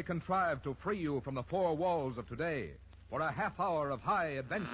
contrived to free you from the four walls of today for a half hour of high adventure.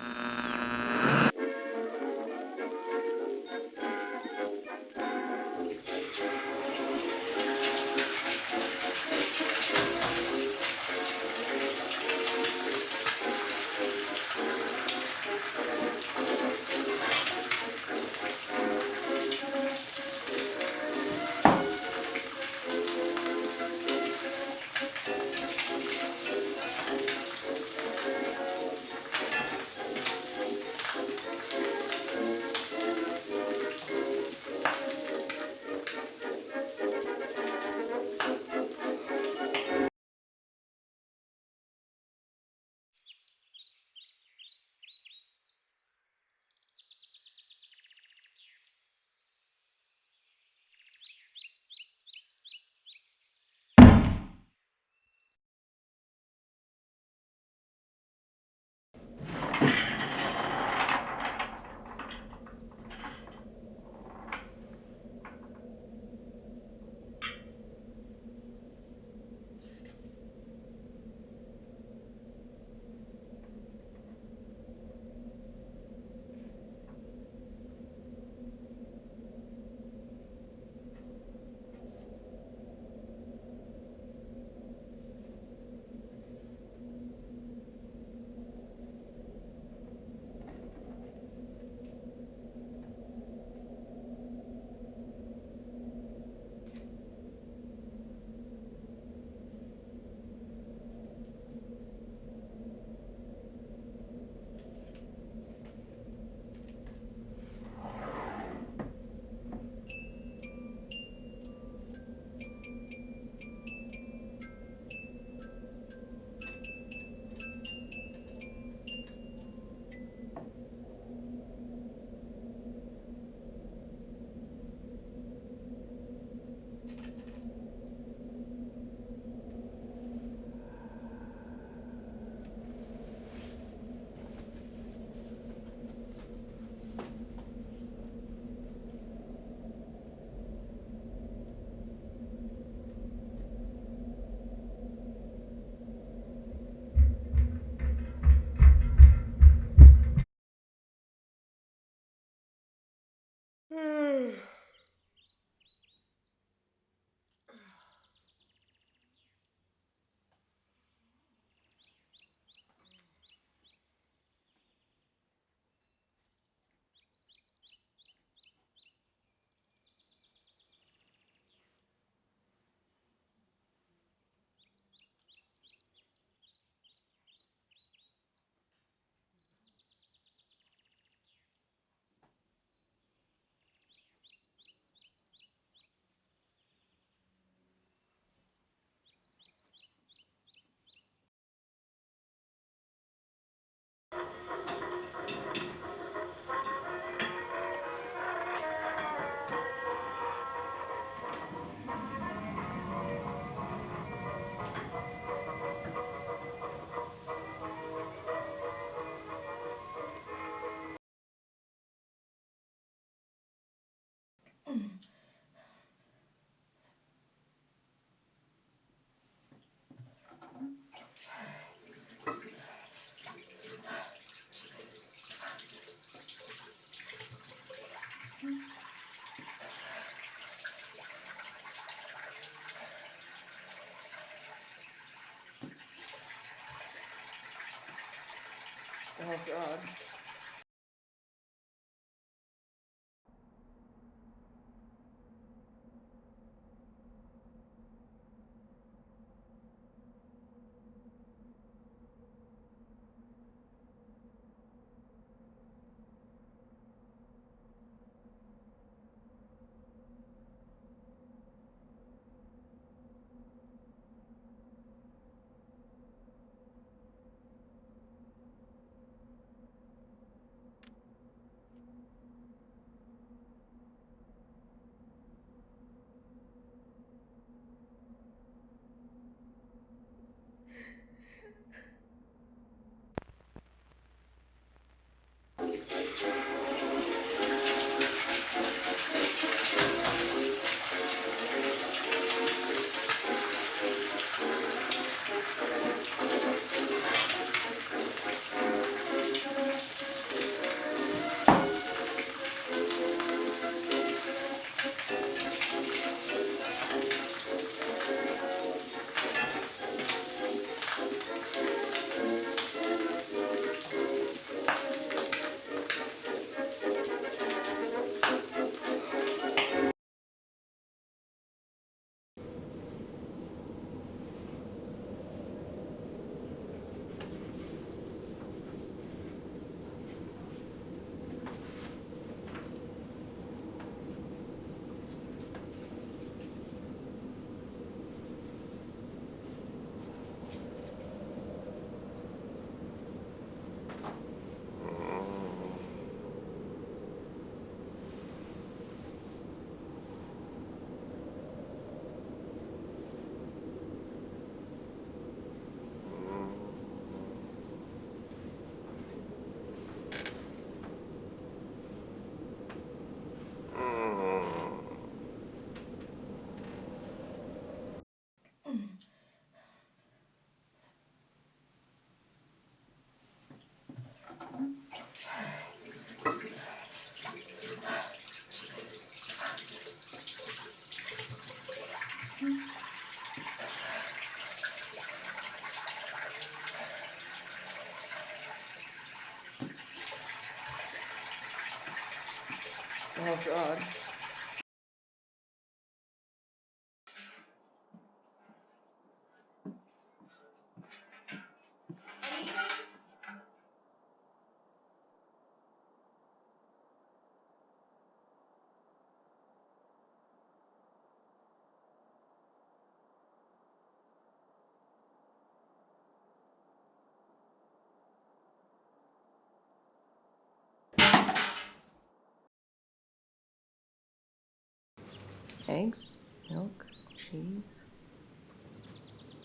Oh, God. Oh, God. Eggs, milk, cheese.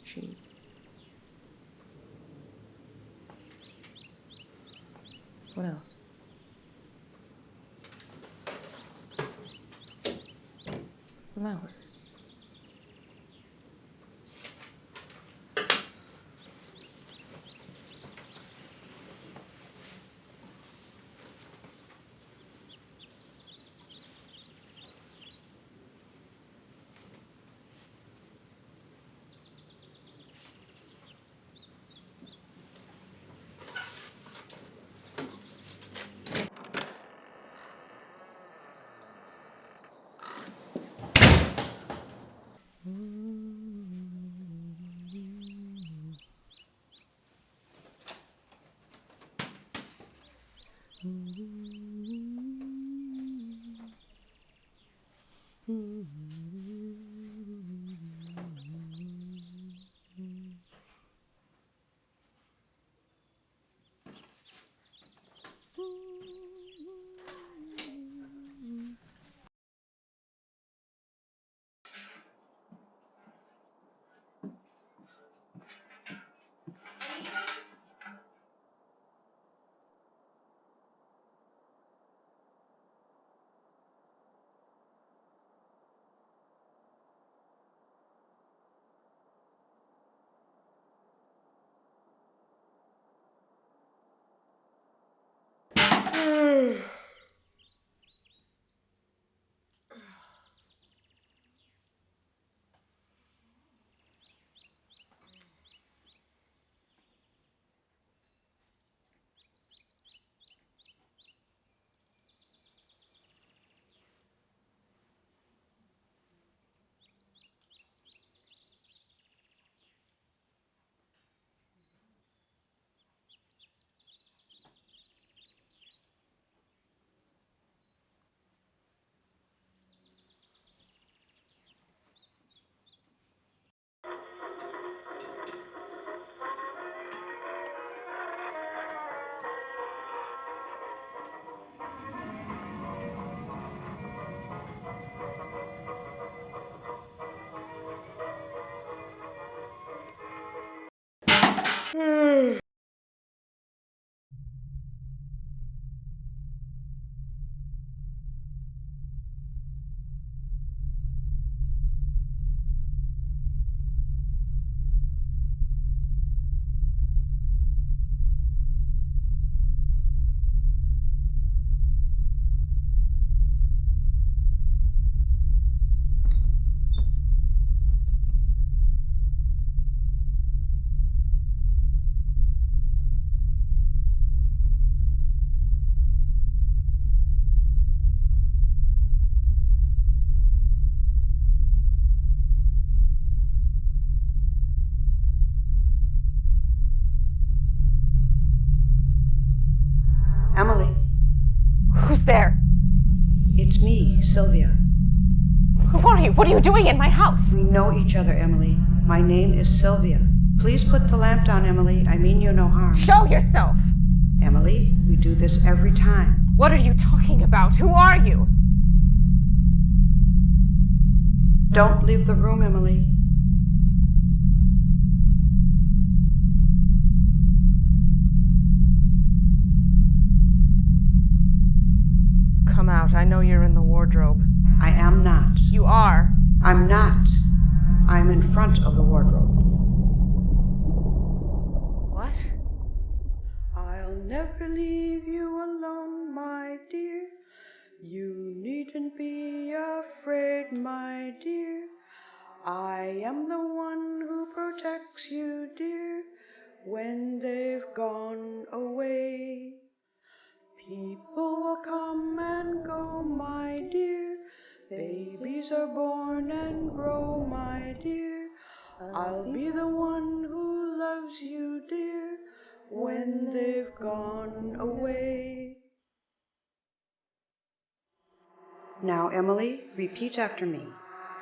Cheese. What else? Flowers. Emily, Who's there? it's me, Sylvia. Who are you? What are you doing in my house? We know each other, Emily. My name is Sylvia. Please put the lamp down, Emily. I mean you no harm. Show yourself! Emily, we do this every time. What are you talking about? Who are you? Don't leave the room, Emily. Come out. I know you're in the wardrobe. I am not. You are. I'm not. I'm in front of the wardrobe. What? I'll never leave you alone, my dear. You needn't be afraid, my dear. I am the one who protects you, dear, when they've gone away. People will come and go, my dear. Babies are born and grow, my dear. I'll be the one who loves you, dear, when they've gone away. Now, Emily, repeat after me.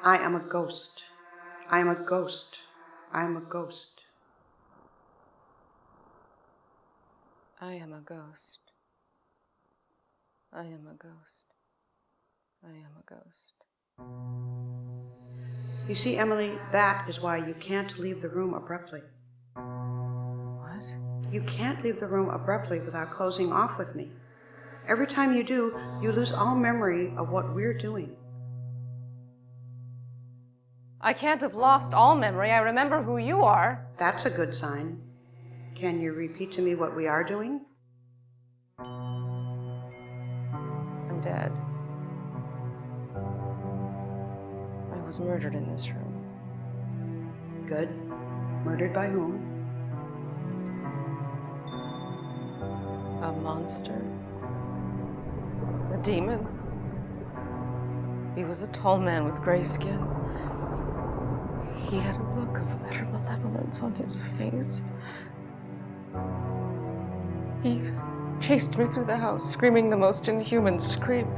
I am a ghost. I am a ghost. I am a ghost. I am a ghost. I am a ghost. I am a ghost. You see, Emily, that is why you can't leave the room abruptly. What? You can't leave the room abruptly without closing off with me. Every time you do, you lose all memory of what we're doing. I can't have lost all memory. I remember who you are. That's a good sign. Can you repeat to me what we are doing? I'm dead. I was murdered in this room. Good. Murdered by whom? A monster. A demon. He was a tall man with gray skin. He had a look of utter malevolence on his face. He chased me through the house, screaming the most inhuman scream.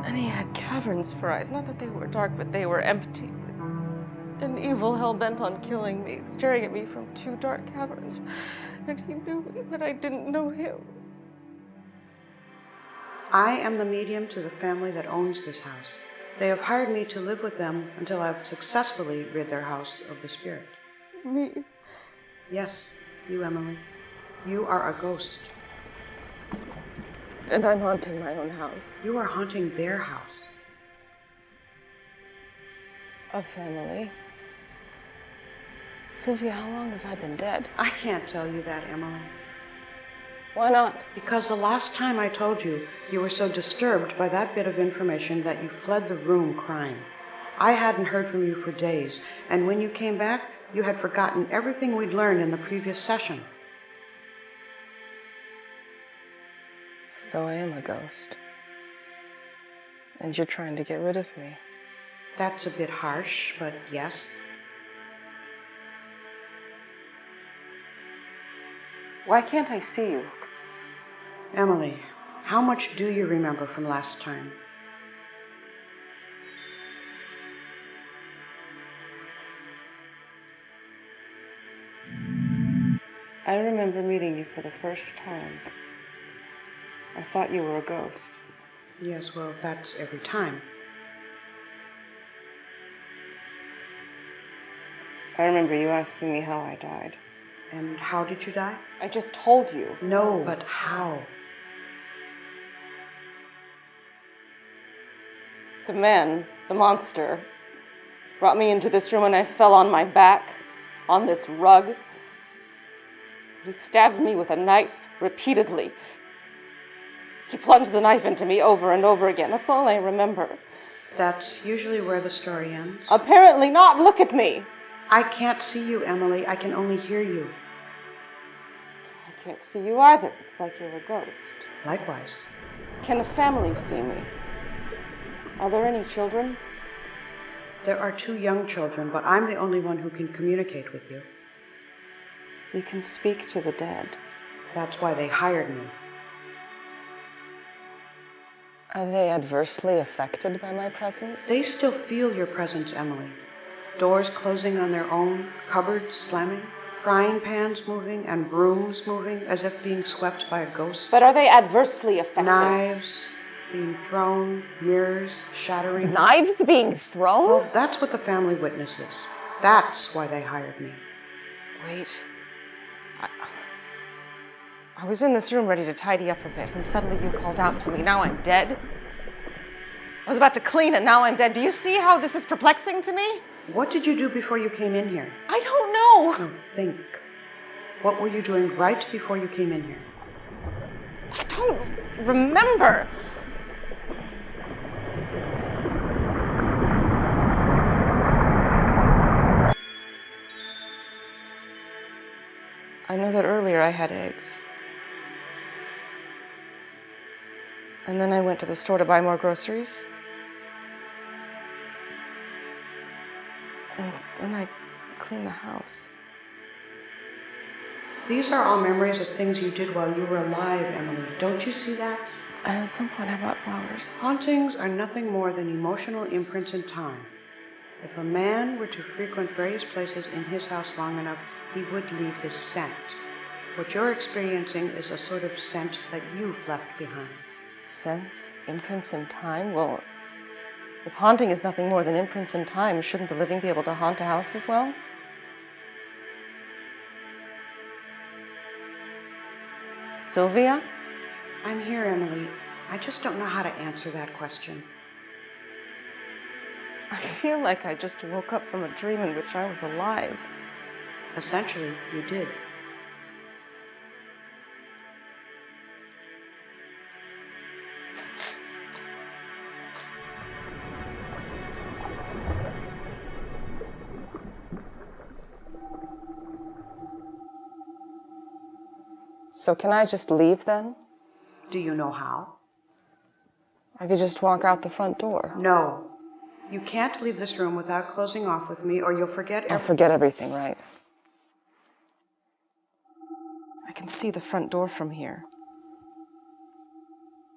And he had caverns for eyes. Not that they were dark, but they were empty. An evil hell-bent on killing me, staring at me from two dark caverns. And he knew me, but I didn't know him. I am the medium to the family that owns this house. They have hired me to live with them until I've successfully rid their house of the spirit. Me? Yes, you, Emily. You are a ghost. And I'm haunting my own house. You are haunting their house. A family. Sylvia, how long have I been dead? I can't tell you that, Emily. Why not? Because the last time I told you, you were so disturbed by that bit of information that you fled the room crying. I hadn't heard from you for days, and when you came back, you had forgotten everything we'd learned in the previous session. So I am a ghost. And you're trying to get rid of me. That's a bit harsh, but yes. Why can't I see you? Emily, how much do you remember from last time? I remember meeting you for the first time. I thought you were a ghost. Yes, well, that's every time. I remember you asking me how I died. And how did you die? I just told you. No, but how? The man, the monster, brought me into this room and I fell on my back on this rug. He stabbed me with a knife repeatedly. He plunged the knife into me over and over again. That's all I remember. That's usually where the story ends. Apparently not. Look at me. I can't see you, Emily. I can only hear you. I can't see you either. It's like you're a ghost. Likewise. Can the family see me? Are there any children? There are 2 young children, but I'm the only one who can communicate with you. You can speak to the dead. That's why they hired me. Are they adversely affected by my presence? They still feel your presence, Emily. Doors closing on their own, cupboards slamming, frying pans moving, and brooms moving as if being swept by a ghost. But are they adversely affected? Knives being thrown, mirrors shattering. Knives being thrown? Well, that's what the family witnesses. That's why they hired me. Wait. I was in this room ready to tidy up a bit when suddenly you called out to me. Now I'm dead. I was about to clean and now I'm dead. Do you see how this is perplexing to me? What did you do before you came in here? I don't know. No, think. What were you doing right before you came in here? I don't remember. I know that earlier I had eggs. And then I went to the store to buy more groceries. And then I cleaned the house. These are all memories of things you did while you were alive, Emily. Don't you see that? And at some point I bought flowers. Hauntings are nothing more than emotional imprints in time. If a man were to frequent various places in his house long enough, he would leave his scent. What you're experiencing is a sort of scent that you've left behind. Scents? Imprints in time? Well, if haunting is nothing more than imprints in time, shouldn't the living be able to haunt a house as well? Sylvia? I'm here, Emily. I just don't know how to answer that question. I feel like I just woke up from a dream in which I was alive. Essentially, you did. So can I just leave then? Do you know how? I could just walk out the front door. No. You can't leave this room without closing off with me, or you'll forget I'll forget everything, right? I can see the front door from here.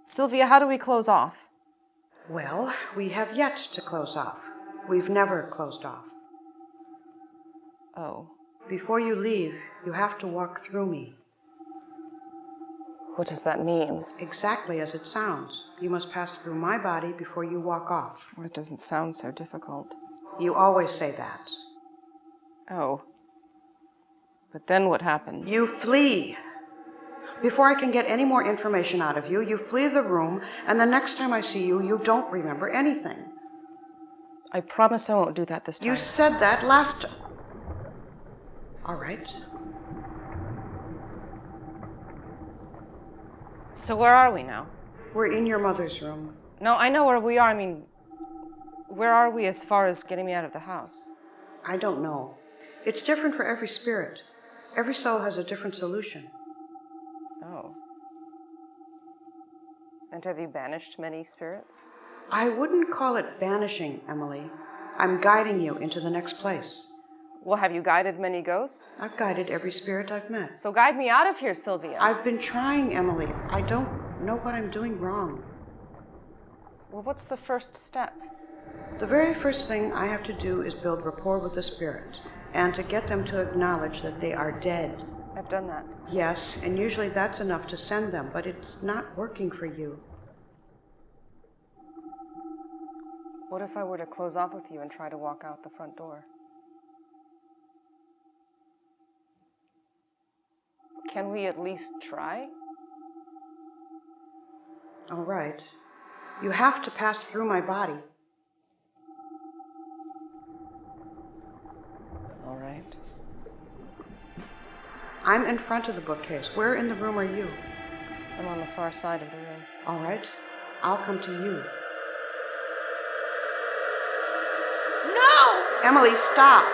Sylvia, how do we close off? Well, we have yet to close off. We've never closed off. Oh. Before you leave, you have to walk through me. What does that mean? Exactly as it sounds. You must pass through my body before you walk off. Well, it doesn't sound so difficult. You always say that. Oh. But then what happens? You flee. Before I can get any more information out of you, you flee the room, and the next time I see you, you don't remember anything. I promise I won't do that this time. You said that last... All right. So where are we now? We're in your mother's room. No, I know where we are. I mean, where are we as far as getting me out of the house? I don't know. It's different for every spirit. Every soul has a different solution. Oh. And have you banished many spirits? I wouldn't call it banishing, Emily. I'm guiding you into the next place. Well, have you guided many ghosts? I've guided every spirit I've met. So guide me out of here, Sylvia. I've been trying, Emily. I don't know what I'm doing wrong. Well, what's the first step? The very first thing I have to do is build rapport with the spirit, and to get them to acknowledge that they are dead. I've done that. Yes, and usually that's enough to send them, but it's not working for you. What if I were to close off with you and try to walk out the front door? Can we at least try? All right. You have to pass through my body. All right. I'm in front of the bookcase. Where in the room are you? I'm on the far side of the room. All right. I'll come to you. No! Emily, stop!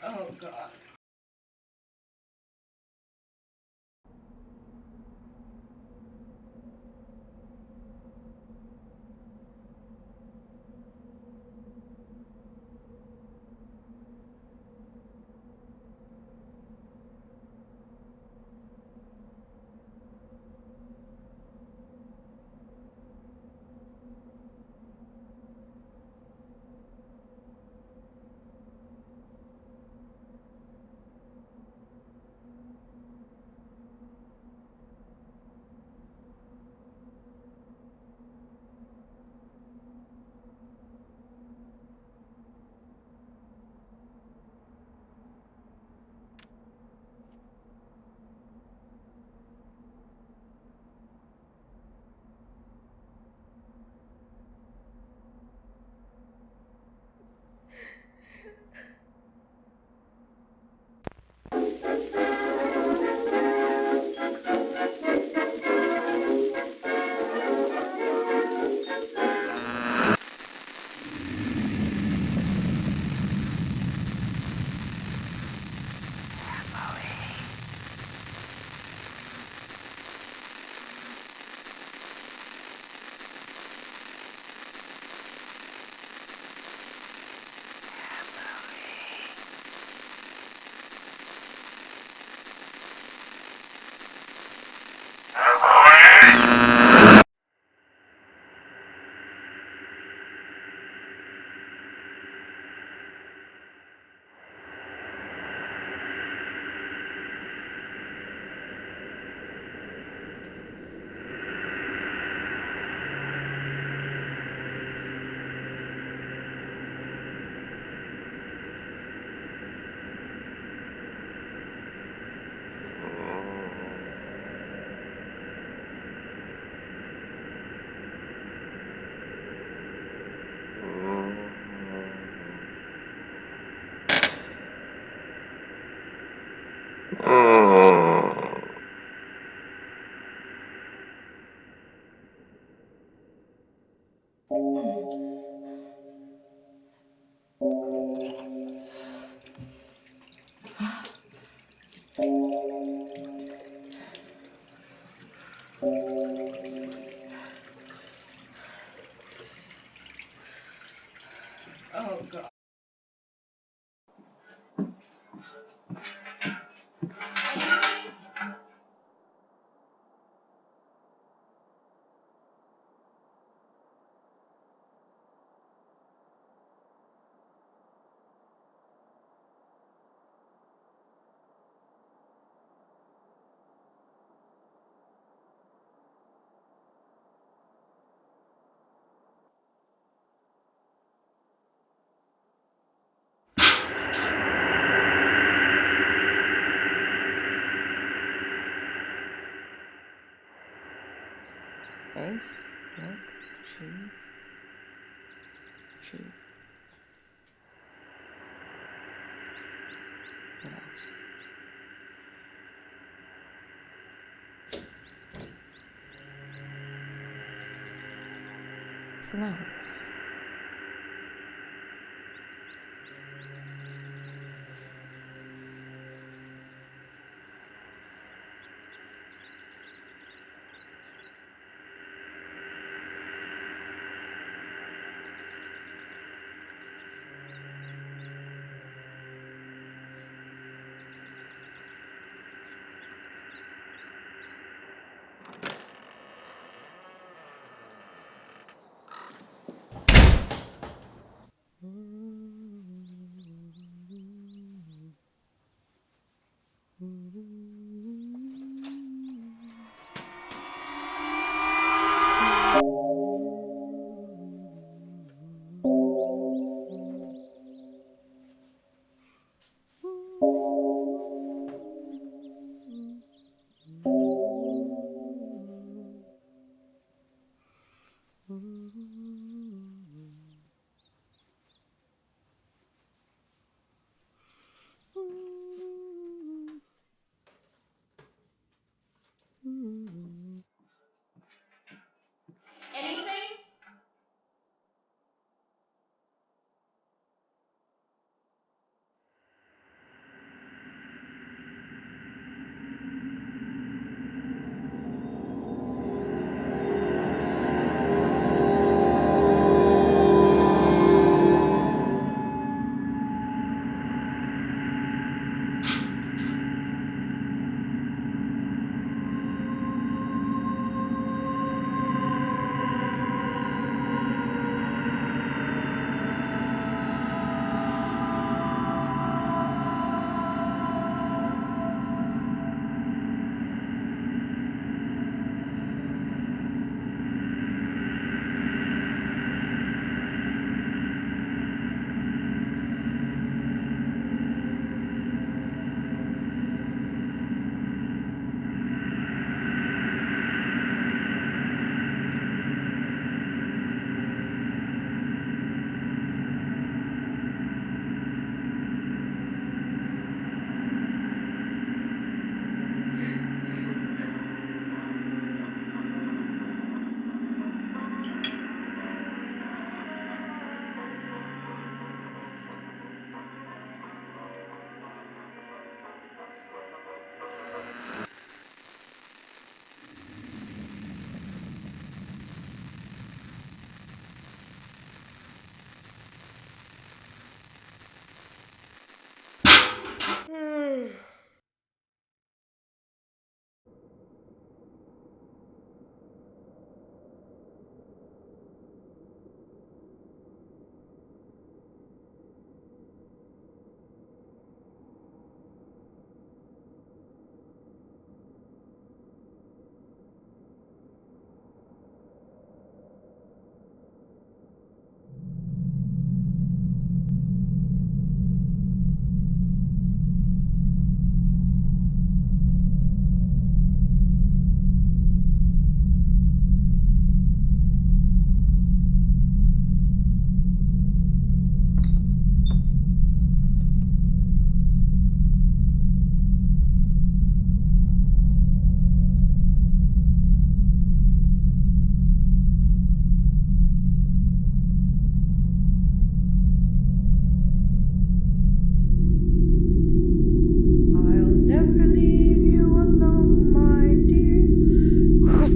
Oh, God. Oh, God. Eggs, milk, cheese, cheese. What else? flowers.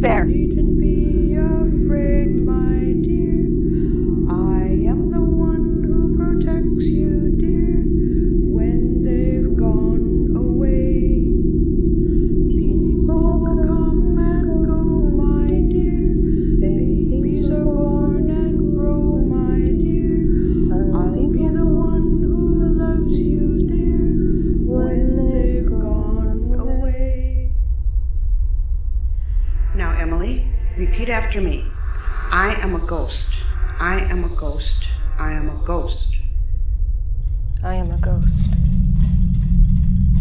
there. Needn't be afraid, my dear. I am the one who protects you, dear, when they've gone away. People will come and go, my dear. Babies are born and grow, my dear. I'll be the one who loves you, dear, when they've gone away. Now, Emily, repeat after me. I am a ghost. I am a ghost. I am a ghost. I am a ghost.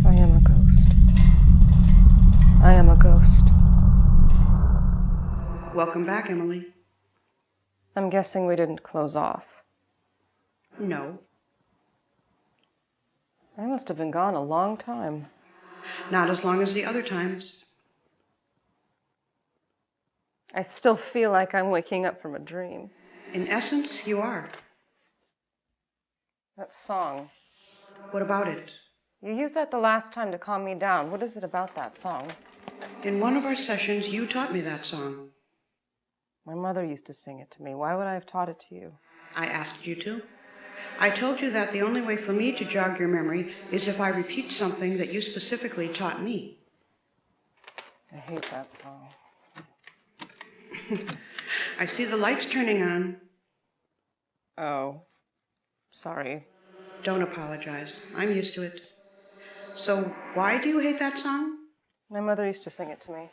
I am a ghost. I am a ghost. Welcome back, Emily. I'm guessing we didn't close off. No, I must have been gone a long time. not as long as the other times. I still feel like I'm waking up from a dream. In essence, you are. That song. What about it? You used that the last time to calm me down. What is it about that song? In one of our sessions, you taught me that song. My mother used to sing it to me. Why would I have taught it to you? I asked you to. I told you that the only way for me to jog your memory is if I repeat something that you specifically taught me. I hate that song. I see the lights turning on. Oh, sorry. Don't apologize. I'm used to it. So why do you hate that song? My mother used to sing it to me.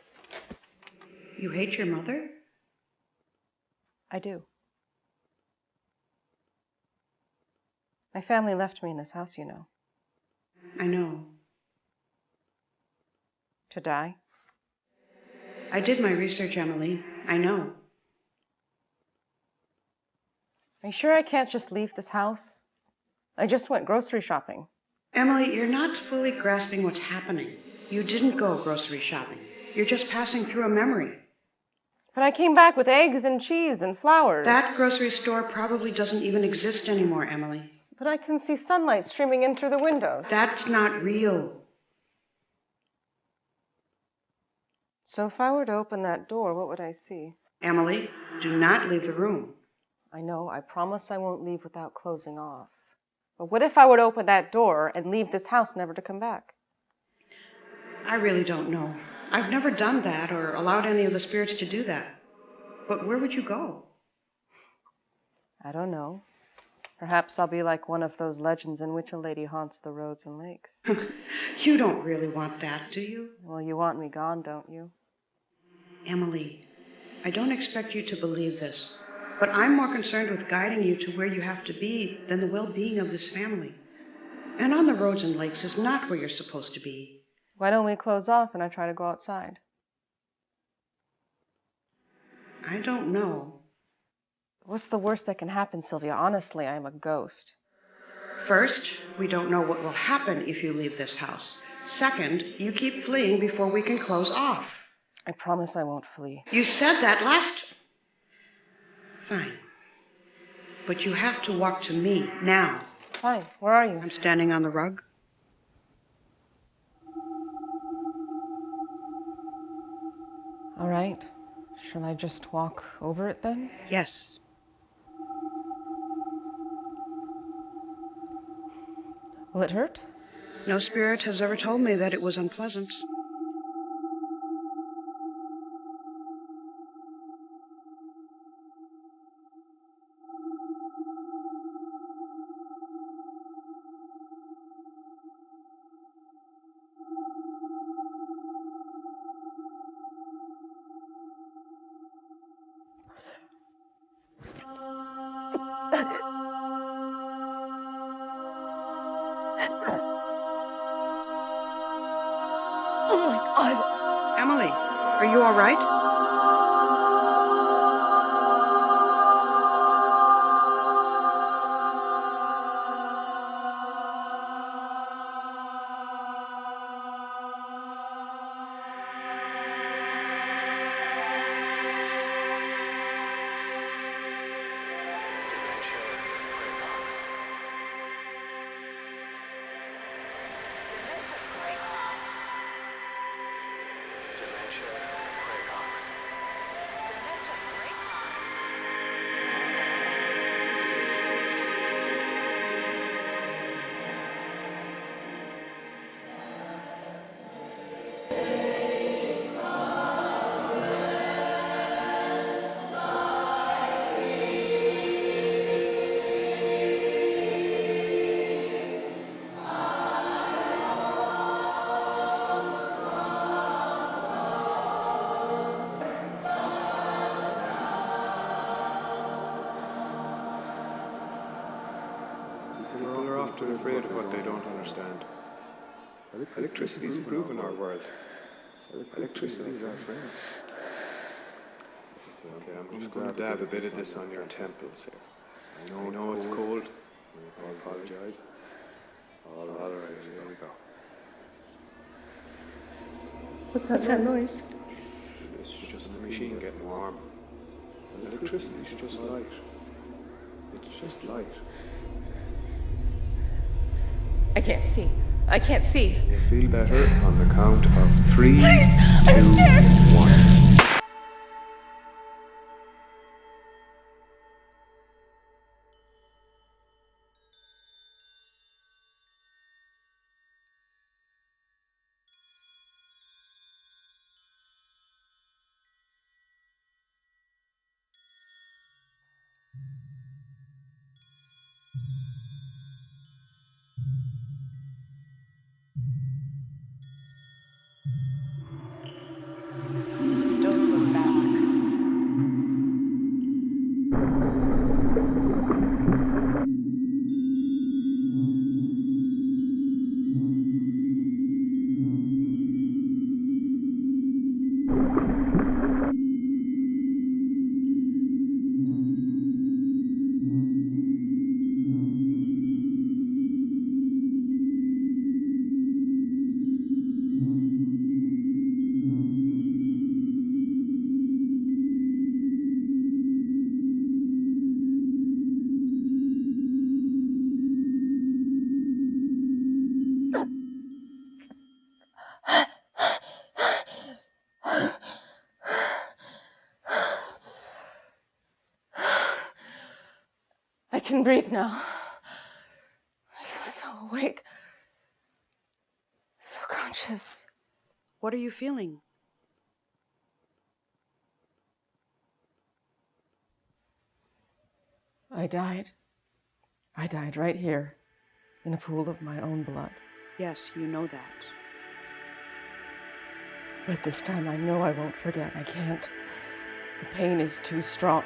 You hate your mother? I do. My family left me in this house, you know. I know. To die? I did my research, Emily. I know. Are you sure I can't just leave this house? I just went grocery shopping. Emily, you're not fully grasping what's happening. You didn't go grocery shopping. You're just passing through a memory. But I came back with eggs and cheese and flowers. That grocery store probably doesn't even exist anymore, Emily. But I can see sunlight streaming in through the windows. That's not real. So if I were to open that door, what would I see? Emily, do not leave the room. I know, I promise I won't leave without closing off. But what if I were to open that door and leave this house never to come back? I really don't know. I've never done that or allowed any of the spirits to do that. But where would you go? I don't know. Perhaps I'll be like one of those legends in which a lady haunts the roads and lakes. You don't really want that, do you? Well, you want me gone, don't you? Emily, I don't expect you to believe this, but I'm more concerned with guiding you to where you have to be than the well-being of this family. And on the roads and lakes is not where you're supposed to be. Why don't we close off and I try to go outside? I don't know. What's the worst that can happen, Sylvia? Honestly, I'm a ghost. First, we don't know what will happen if you leave this house. Second, you keep fleeing before we can close off. I promise I won't flee. You said that last... Fine. But you have to walk to me now. Fine. Where are you? I'm standing on the rug. All right. Shall I just walk over it then? Yes. Will it hurt? No spirit has ever told me that it was unpleasant. Oh my God. Emily, are you all right? People are often afraid of what they don't understand. Electricity is improving our world. Electricity is our friend. Okay, I'm just going to dab a bit of this on your temples here. I know it's cold. I apologize. All right, here we go. What's that noise? It's just the machine getting warm. Electricity is just light. It's just light. I can't see. I can't see. You'll feel better on the count of 3, Please, 2, I'm scared. 1. Don't look back. I can breathe now. I feel so awake. So conscious. What are you feeling? I died. I died right here, in a pool of my own blood. Yes, you know that. But this time I know I won't forget. I can't. The pain is too strong.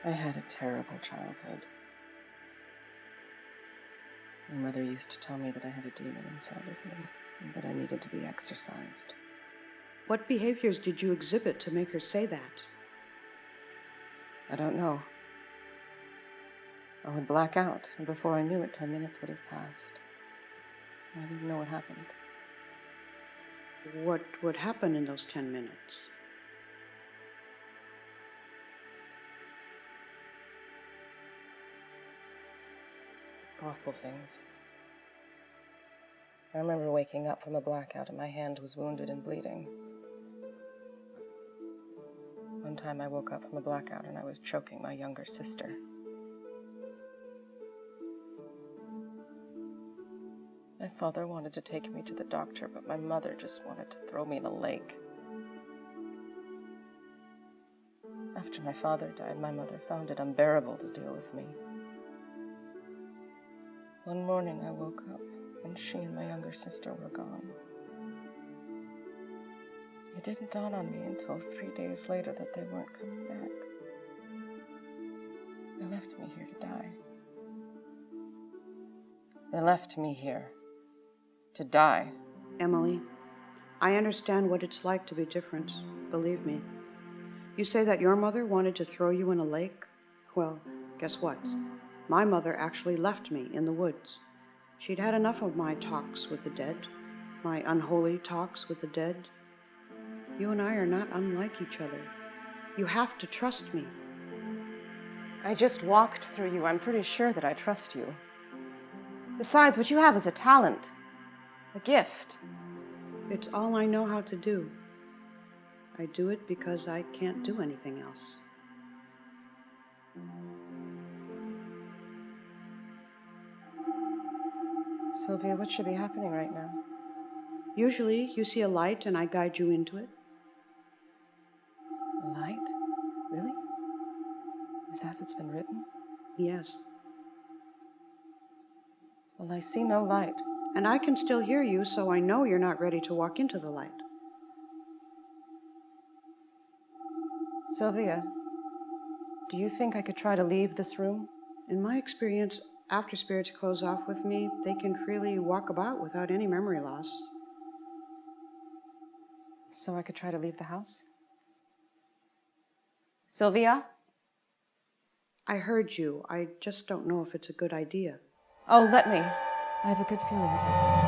I had a terrible childhood. My mother used to tell me that I had a demon inside of me and that I needed to be exorcised. What behaviors did you exhibit to make her say that? I don't know. I would black out, and before I knew it, 10 minutes would have passed. I didn't know what happened. What would happen in those 10 minutes? Awful things. I remember waking up from a blackout and my hand was wounded and bleeding. One time I woke up from a blackout and I was choking my younger sister. My father wanted to take me to the doctor, but my mother just wanted to throw me in a lake. After my father died, my mother found it unbearable to deal with me. One morning I woke up and she and my younger sister were gone. It didn't dawn on me until 3 days later that they weren't coming back. They left me here to die. They left me here to die. Emily, I understand what it's like to be different, believe me. You say that your mother wanted to throw you in a lake? Well, guess what? My mother actually left me in the woods. She'd had enough of my talks with the dead, my unholy talks with the dead. You and I are not unlike each other. You have to trust me. I just walked through you. I'm pretty sure that I trust you. Besides, what you have is a talent, a gift. It's all I know how to do. I do it because I can't do anything else. Sylvia, what should be happening right now? Usually, you see a light and I guide you into it. A light? Really? Is as it's been written? Yes. Well, I see no light. And I can still hear you, so I know you're not ready to walk into the light. Sylvia, do you think I could try to leave this room? In my experience, after spirits close off with me, they can freely walk about without any memory loss. So I could try to leave the house? Sylvia? I heard you. I just don't know if it's a good idea. Oh, let me. I have a good feeling about this.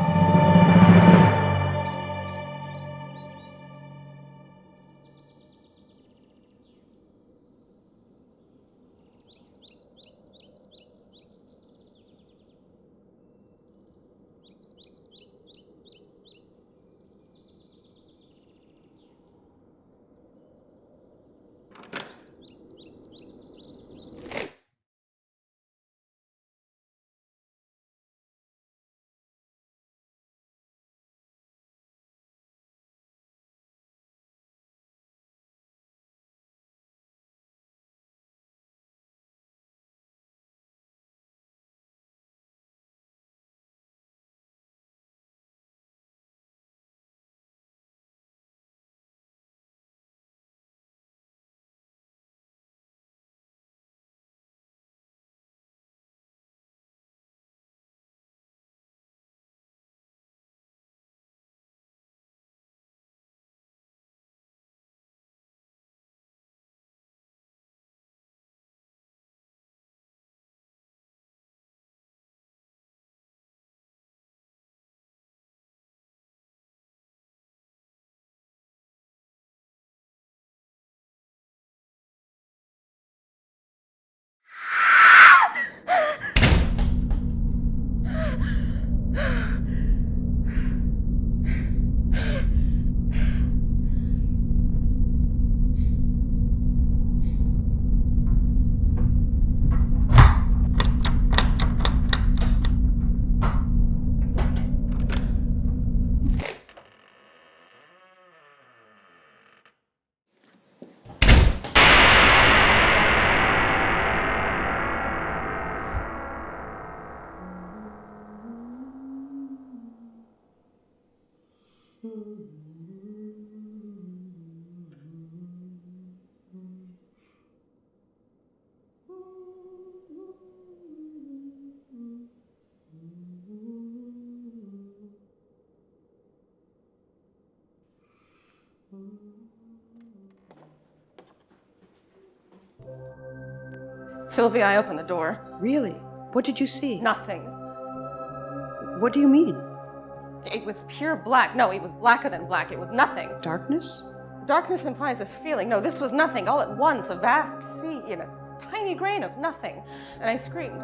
Sylvia, I opened the door. Really? What did you see? Nothing. What do you mean? It was pure black. No, it was blacker than black. It was nothing. Darkness? Darkness implies a feeling. No, this was nothing. All at once, a vast sea in a tiny grain of nothing. And I screamed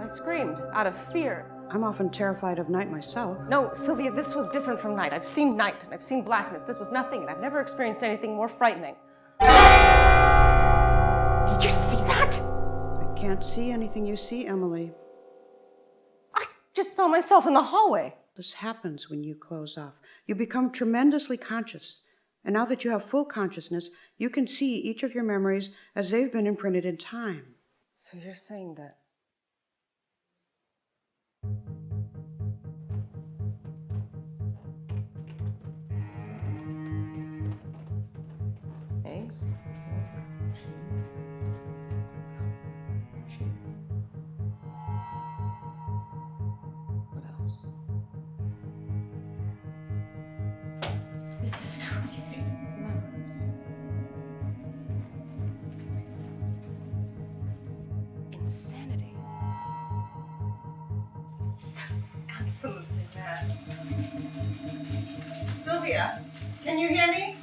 out of fear. I'm often terrified of night myself. No, Sylvia, this was different from night. I've seen night and I've seen blackness. This was nothing, and I've never experienced anything more frightening. Did you see that? I can't see anything you see, Emily. I just saw myself in the hallway. This happens when you close off. You become tremendously conscious. And now that you have full consciousness, you can see each of your memories as they've been imprinted in time. So you're saying that... Eggs? Milk? Cheese? What else? This is crazy. Insanity. Absolutely mad. Sylvia, can you hear me?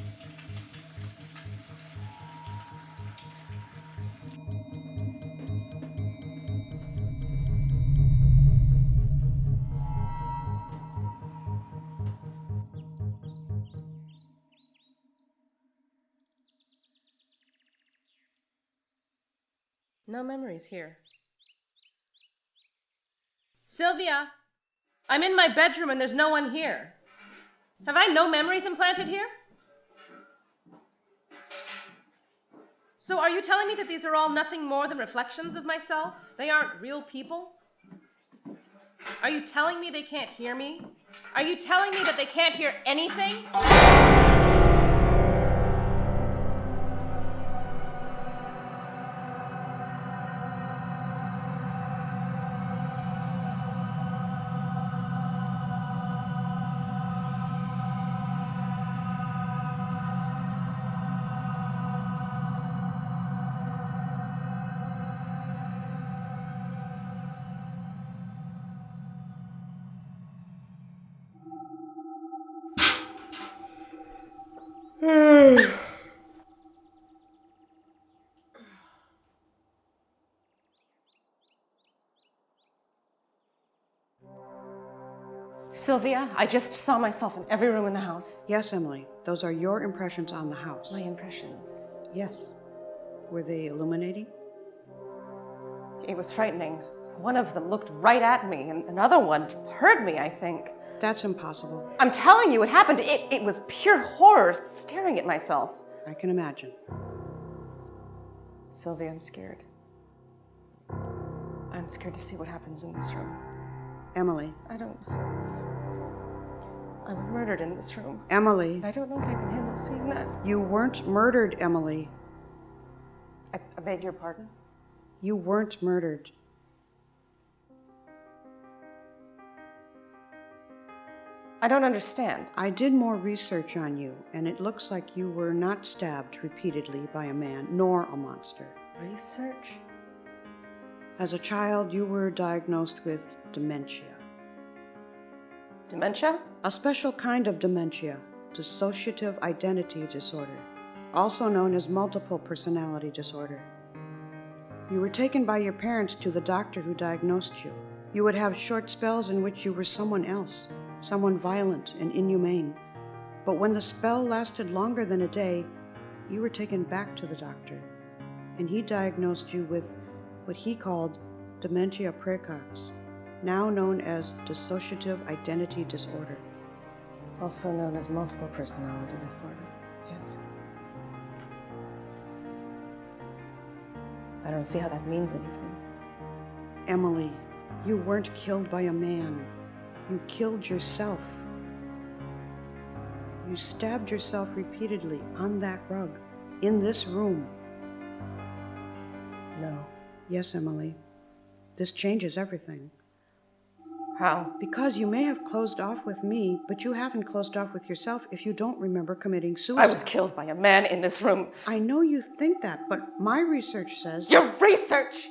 No memories here. Sylvia, I'm in my bedroom and there's no one here. Have I no memories implanted here? So are you telling me that these are all nothing more than reflections of myself? They aren't real people? Are you telling me they can't hear me? Are you telling me that they can't hear anything? Sylvia, I just saw myself in every room in the house. Yes, Emily, those are your impressions on the house. My impressions. Yes. Were they illuminating? It was frightening. One of them looked right at me, and another one heard me, I think. That's impossible. I'm telling you, it happened. It was pure horror staring at myself. I can imagine. Sylvia, I'm scared. I'm scared to see what happens in this room. Emily. I was murdered in this room. Emily. I don't know if I can handle seeing that. You weren't murdered, Emily. I beg your pardon? You weren't murdered. I don't understand. I did more research on you, and it looks like you were not stabbed repeatedly by a man, nor a monster. Research? As a child, you were diagnosed with dementia. Dementia? A special kind of dementia, dissociative identity disorder, also known as multiple personality disorder. You were taken by your parents to the doctor who diagnosed you. You would have short spells in which you were someone else, someone violent and inhumane. But when the spell lasted longer than a day, you were taken back to the doctor, and he diagnosed you with what he called dementia praecox, now known as dissociative identity disorder. Also known as multiple personality disorder. Yes. I don't see how that means anything. Emily, you weren't killed by a man. You killed yourself. You stabbed yourself repeatedly on that rug, in this room. No. Yes, Emily. This changes everything. How? Because you may have closed off with me, but you haven't closed off with yourself if you don't remember committing suicide. I was killed by a man in this room. I know you think that, but my research says... Your research!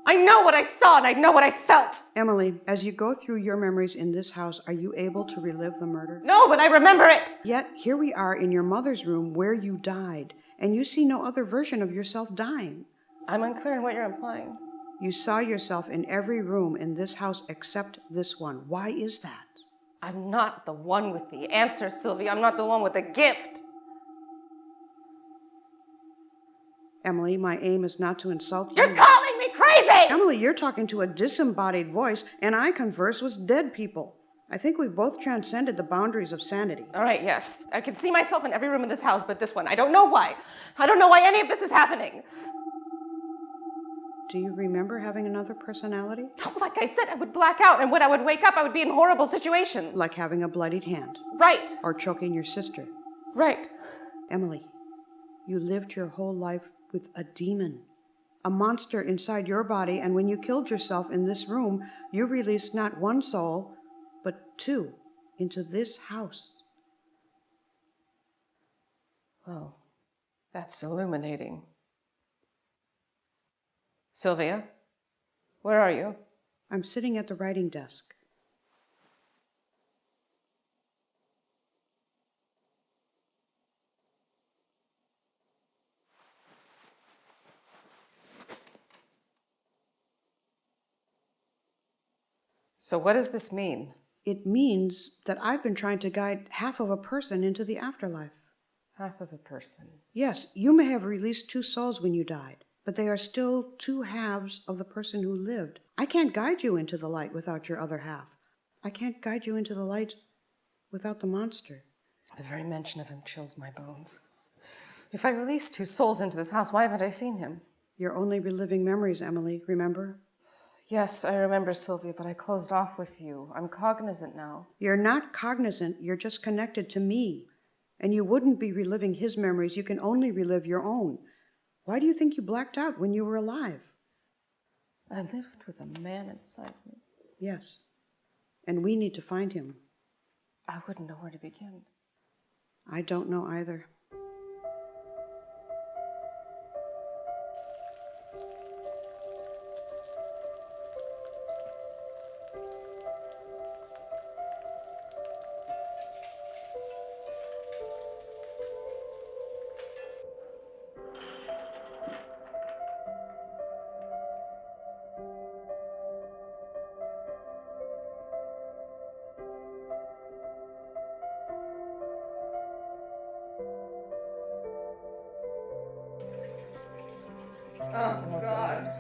I know what I saw and I know what I felt. Emily, as you go through your memories in this house, are you able to relive the murder? No, but I remember it. Yet, here we are in your mother's room where you died, and you see no other version of yourself dying. I'm unclear on what you're implying. You saw yourself in every room in this house except this one. Why is that? I'm not the one with the answer, Sylvia. I'm not the one with the gift. Emily, my aim is not to insult you. You're calling me crazy! Emily, you're talking to a disembodied voice, and I converse with dead people. I think we've both transcended the boundaries of sanity. All right, yes. I can see myself in every room in this house but this one. I don't know why. I don't know why any of this is happening. Do you remember having another personality? Like I said, I would black out, and when I would wake up, I would be in horrible situations. Like having a bloodied hand. Right. Or choking your sister. Right. Emily, you lived your whole life with a demon. A monster inside your body, and when you killed yourself in this room, you released not one soul, but two into this house. Well, that's illuminating. Sylvia, where are you? I'm sitting at the writing desk. So what does this mean? It means that I've been trying to guide half of a person into the afterlife. Half of a person. Yes, you may have released two souls when you died, but they are still two halves of the person who lived. I can't guide you into the light without your other half. I can't guide you into the light without the monster. The very mention of him chills my bones. If I released two souls into this house, why haven't I seen him? You're only reliving memories, Emily, remember? Yes, I remember, Sylvia, but I closed off with you. I'm cognizant now. You're not cognizant, you're just connected to me. And you wouldn't be reliving his memories, you can only relive your own. Why do you think you blacked out when you were alive? I lived with a man inside me. Yes, and we need to find him. I wouldn't know where to begin. I don't know either. Oh, God.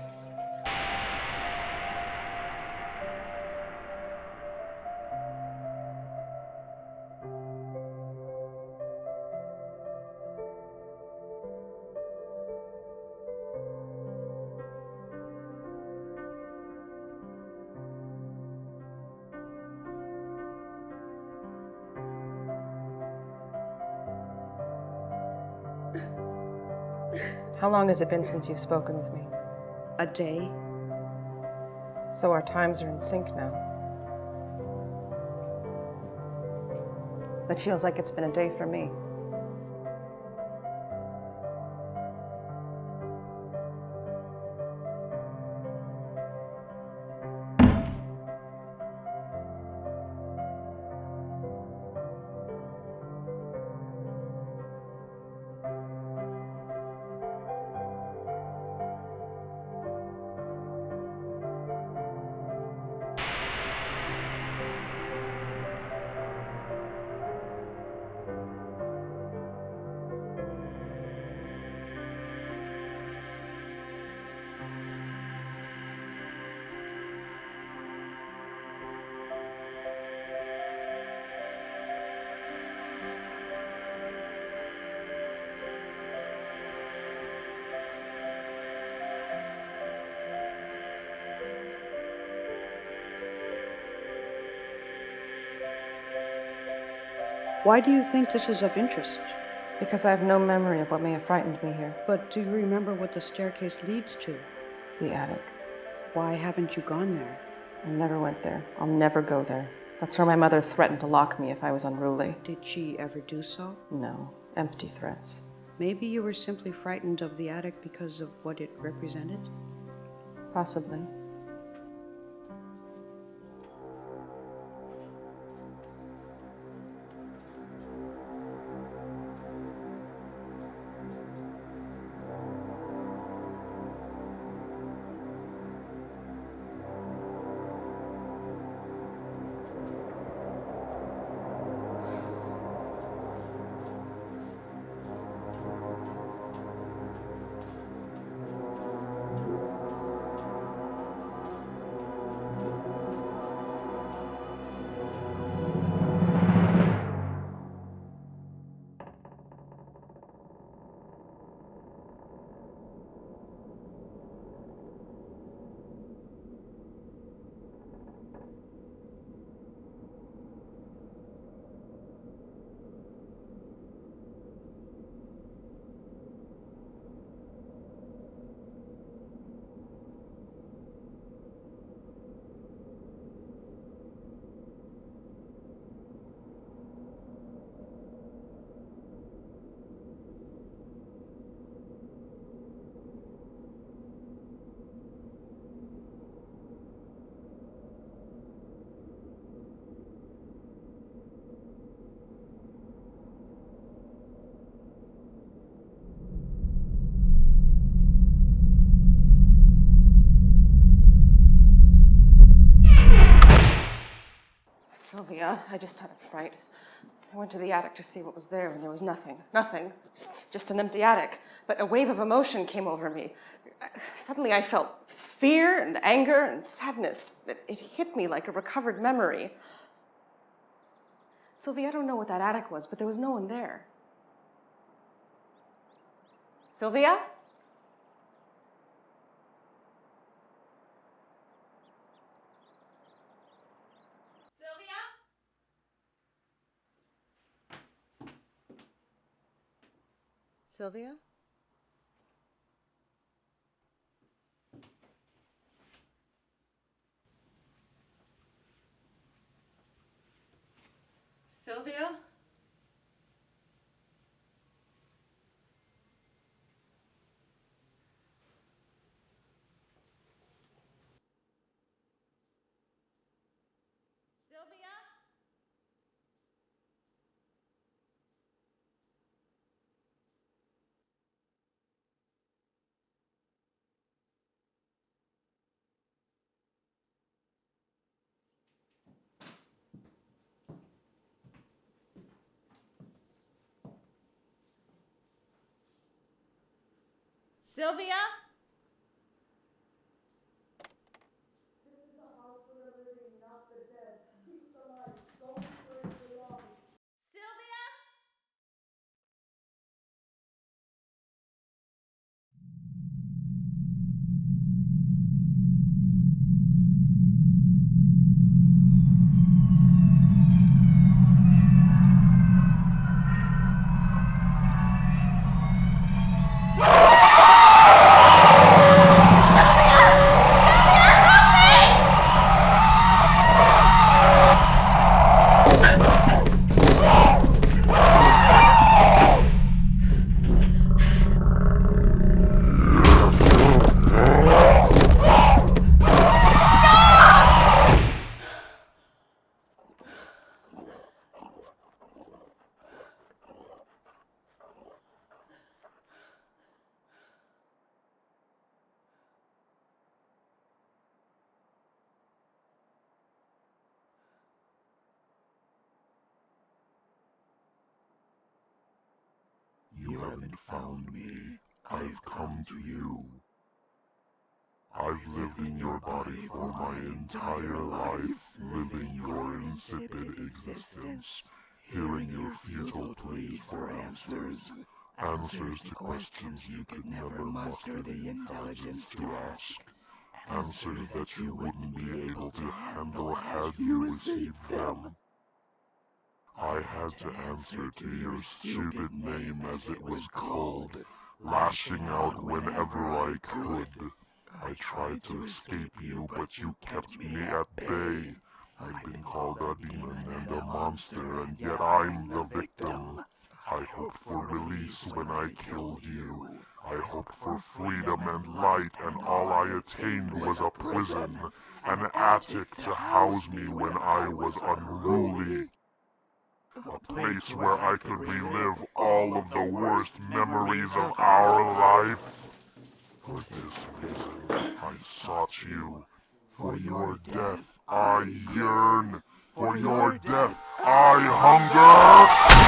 How long has it been since you've spoken with me? A day? So our times are in sync now. It feels like it's been a day for me. Why do you think this is of interest? Because I have no memory of what may have frightened me here. But do you remember what the staircase leads to? The attic. Why haven't you gone there? I never went there. I'll never go there. That's where my mother threatened to lock me if I was unruly. Did she ever do so? No, empty threats. Maybe you were simply frightened of the attic because of what it represented? Possibly. Sylvia, I just had a fright. I went to the attic to see what was there, and there was nothing. Nothing. Just an empty attic. But a wave of emotion came over me. Suddenly I felt fear and anger and sadness. It hit me like a recovered memory. Sylvia, I don't know what that attic was, but there was no one there. Sylvia? Sylvia? Sylvia? Sylvia? haven't found me, I've come to you. I've lived in your body for my entire life, living your insipid existence, hearing your futile pleas for answers, answers to questions you could never muster the intelligence to ask, answers that you wouldn't be able to handle had you received them. I had to answer to your stupid name as it was called, lashing out whenever I could. I tried to escape you, but you kept me at bay. I've been called a demon and a monster, and yet I'm the victim. I hoped for release when I killed you. I hoped for freedom and light, and all I attained was a prison, an attic to house me when I was unruly. A place where I could relive all of the worst memories of our life. For this reason, I sought you. For your death, I yearn. For your death, I hunger!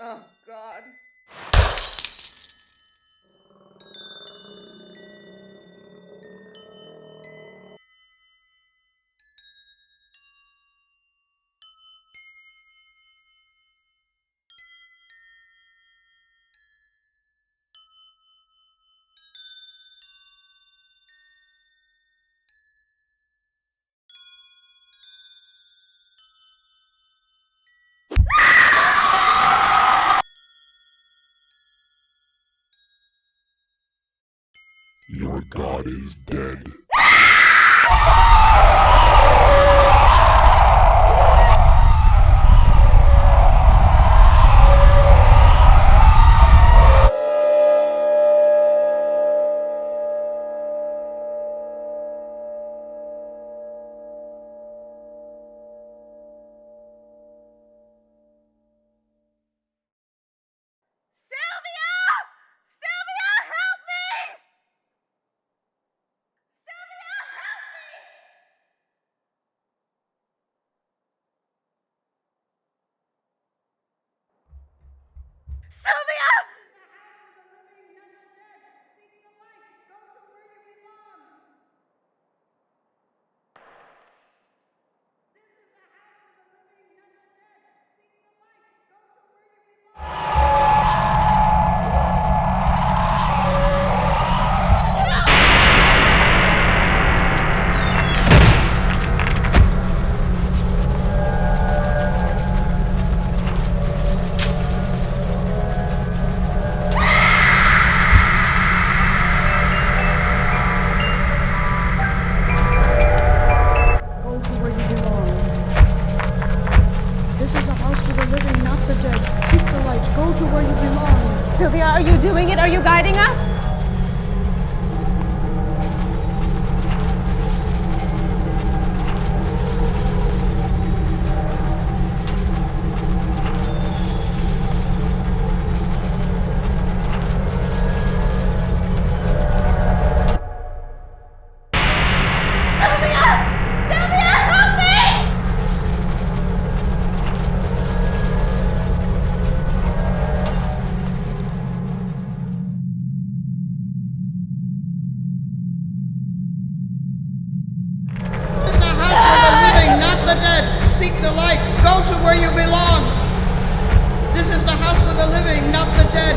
Oh, God. Your god is dead. Sylvia! Sylvia, help me! Sylvia, help me! Sylvia! Go to where you belong. This is a house for the living, not the dead. Seek the light. Go to where you belong. Sylvia, are you doing it? Are you guiding us? Seek the light. Go to where you belong. This is the house for the living, not the dead.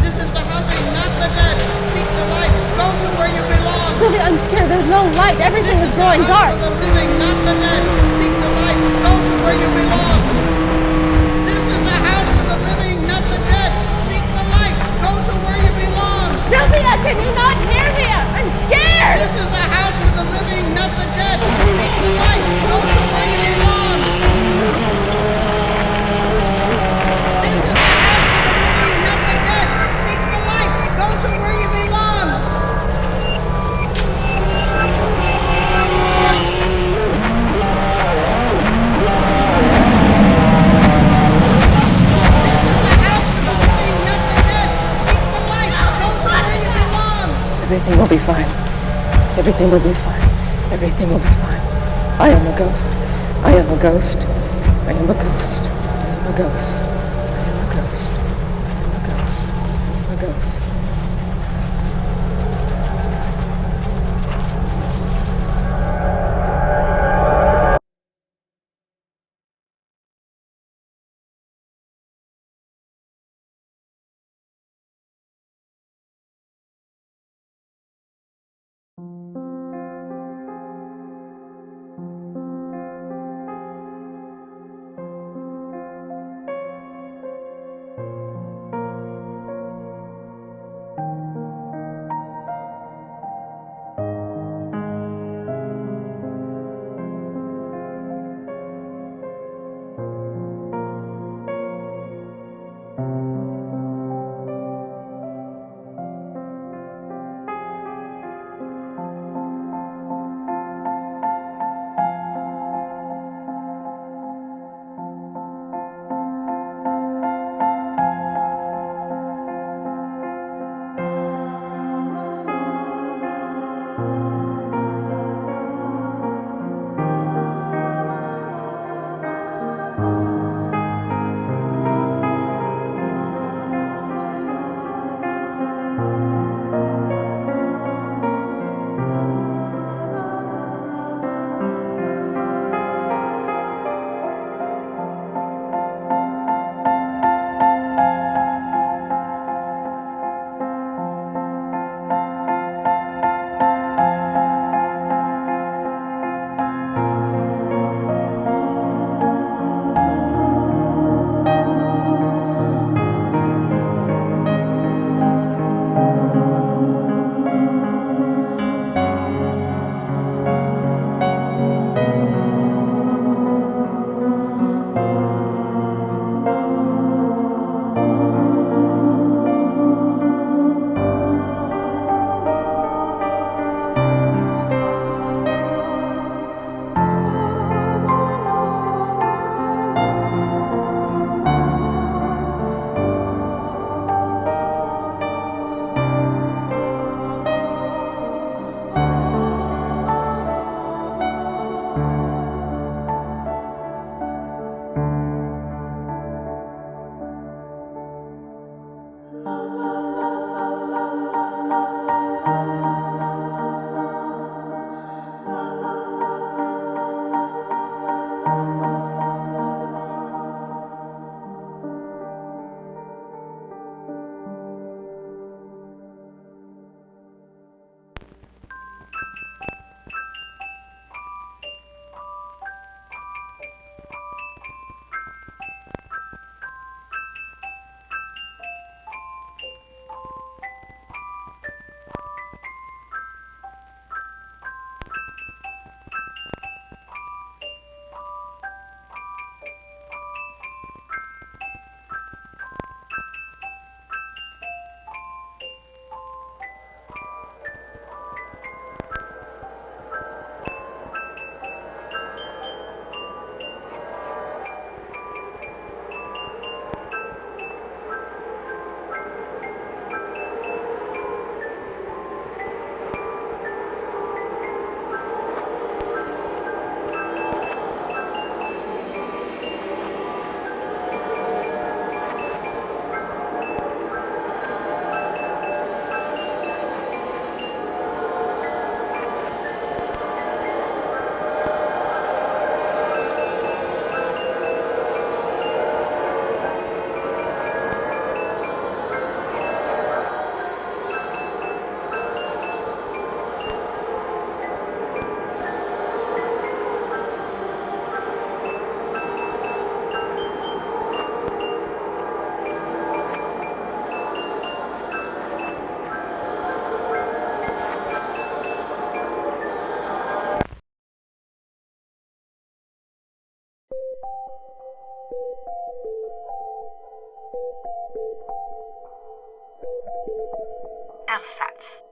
This is the house for not the dead. Seek the light. Go to where you belong. Sylvia, I'm scared. There's no light. Everything is growing dark. This is the house for the living, not the dead. Seek the light. Go to where you belong. This is the house for the living, not the dead. Seek the light. Go to where you belong. Sylvia, can you not hear me? I'm scared. This is the house for the living, not the dead. Seek the light. Go to where you belong. This is the house for the living, not the dead. Seek the light. Go to where you belong. This is the house for the living, not the dead. Seek the light. Go to where you belong. Everything will be fine. Everything will be fine. Everything will be fine. I am a ghost. I am a ghost. I am a ghost. I am a ghost. I am a ghost. I am a ghost. I am a ghost. LSATs.